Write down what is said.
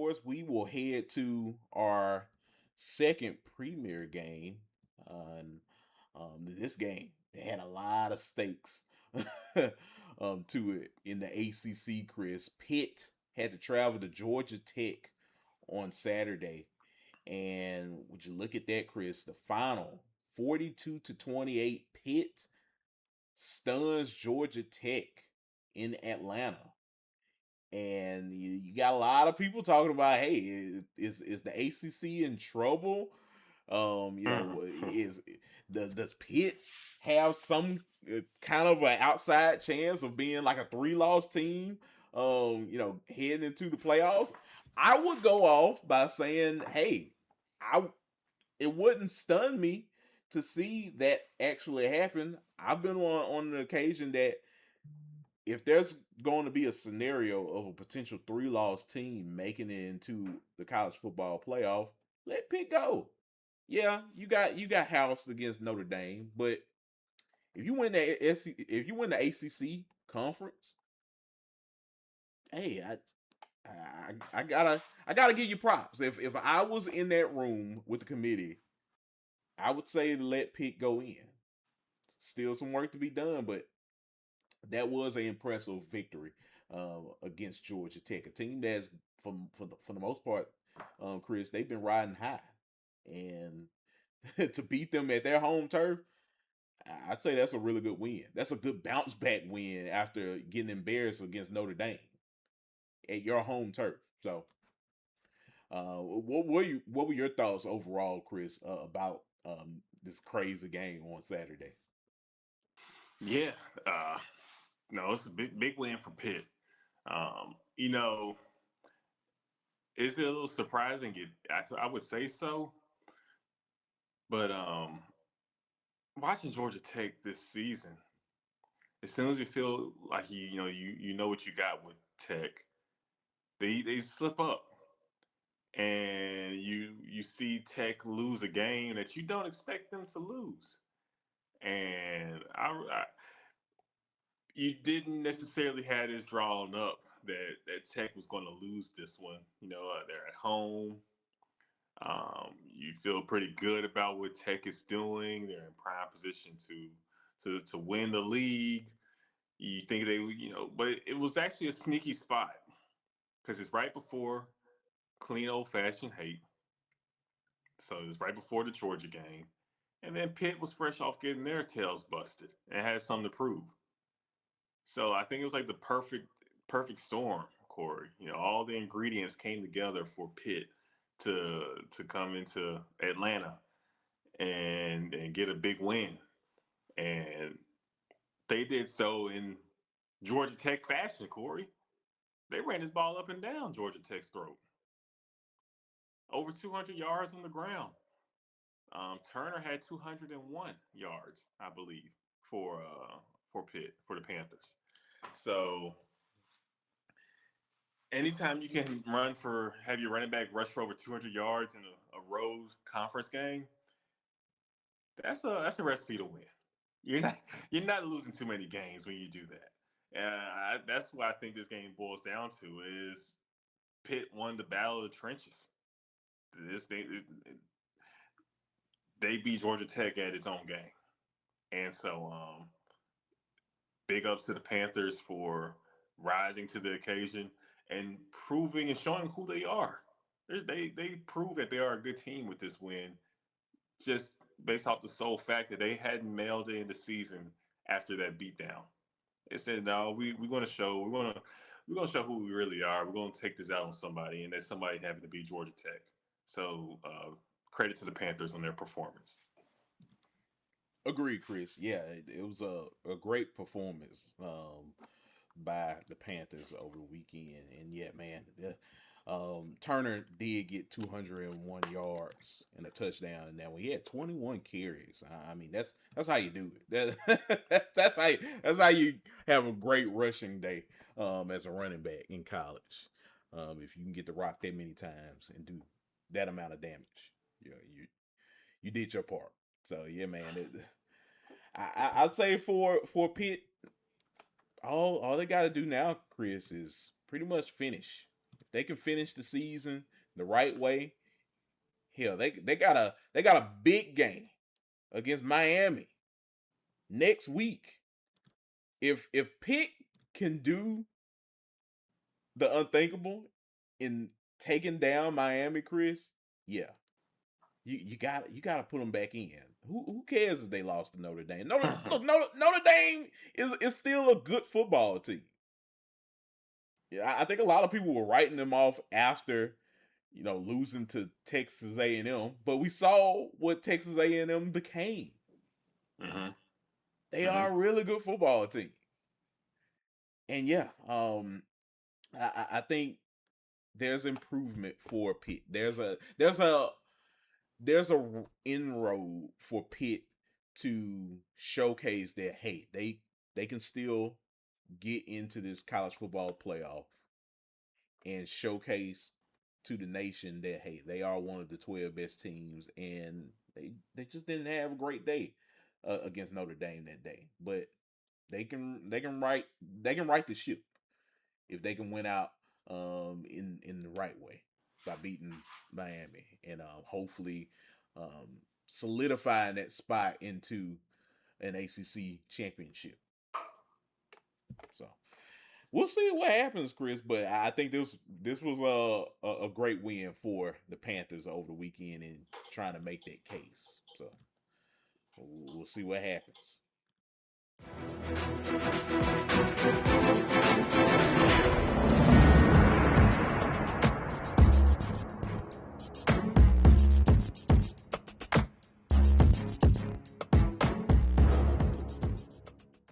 course, we will head to our second premier game. And this game, they had a lot of stakes to it in the ACC, Chris. Pitt had to travel to Georgia Tech on Saturday. And would you look at that, Chris? The final 42-28, Pitt stuns Georgia Tech in Atlanta. And you got a lot of people talking about, hey, is the ACC in trouble? Is does Pitt have some kind of an outside chance of being like a 3-loss team? Heading into the playoffs. I would go off by saying, hey, I it wouldn't stun me to see that actually happen. I've been on an occasion that if there's going to be a scenario of a potential 3-loss team making it into the college football playoff, let Pitt go. Yeah, you got housed against Notre Dame, but if you win if you win the ACC conference, hey, I gotta give you props. If I was in that room with the committee, I would say to let Pitt go in. Still some work to be done, but that was an impressive victory against Georgia Tech, a team that's for the most part, Chris, they've been riding high, and to beat them at their home turf, I'd say that's a really good win. That's a good bounce back win after getting embarrassed against Notre Dame at your home turf. So, what were your thoughts overall, Chris, about this crazy game on Saturday? Yeah. Uh, no, it's a big win for Pitt. You know, is it a little surprising? I would say so, but watching Georgia Tech this season, as soon as you feel like you know what you got with Tech, they slip up, and you see Tech lose a game that you don't expect them to lose, and you didn't necessarily have this drawn up that Tech was going to lose this one. They're at home. You feel pretty good about what Tech is doing. They're in prime position to win the league. You think but it was actually a sneaky spot because it's right before clean old fashioned hate. So it was right before the Georgia game, and then Pitt was fresh off getting their tails busted and had something to prove. So I think it was like the perfect storm, Kory. All the ingredients came together for Pitt to come into Atlanta and get a big win. And they did so in Georgia Tech fashion, Kory. They ran this ball up and down Georgia Tech's throat. Over 200 yards on the ground. Turner had 201 yards, I believe, for Pitt, for the Panthers. So anytime you can have your running back rush for over 200 yards in a road conference game, that's a recipe to win. You're not you're not losing too many games when you do that. And that's what I think this game boils down to is Pitt won the battle of the trenches. This thing, they beat Georgia Tech at its own game, and so big ups to the Panthers for rising to the occasion and proving and showing who they are. They prove that they are a good team with this win, just based off the sole fact that they hadn't mailed it in the season after that beatdown. They said, "No, we're gonna show who we really are. We're gonna take this out on somebody, and that somebody happened to be Georgia Tech." So credit to the Panthers on their performance. Agree, Chris. Yeah, it was a great performance by the Panthers over the weekend. And yeah, man, Turner did get 201 yards and a touchdown. And now he had 21 carries. I mean, that's how you do it. That's how you have a great rushing day as a running back in college. If you can get the rock that many times and do that amount of damage, yeah, you did your part. So yeah, man. I'd say for Pitt, all they got to do now, Chris, is pretty much finish. they can finish the season the right way, hell, they got a big game against Miami next week. If Pitt can do the unthinkable in taking down Miami, Chris, yeah, you got to put them back in. Who cares if they lost to Notre Dame? Notre Dame is still a good football team. Yeah, I think a lot of people were writing them off after losing to Texas A&M, but we saw what Texas A&M became. Mm-hmm. They Mm-hmm. are a really good football team, and yeah, I think there's improvement for Pitt. There's a inroad for Pitt to showcase that hey, they can still get into this college football playoff and showcase to the nation that hey, they are one of the 12 best teams, and they just didn't have a great day against Notre Dame that day. But they can right the ship if they can win out in the right way by beating Miami and hopefully solidifying that spot into an ACC championship. So we'll see what happens, Chris. But I think this was a great win for the Panthers over the weekend in trying to make that case. So we'll see what happens.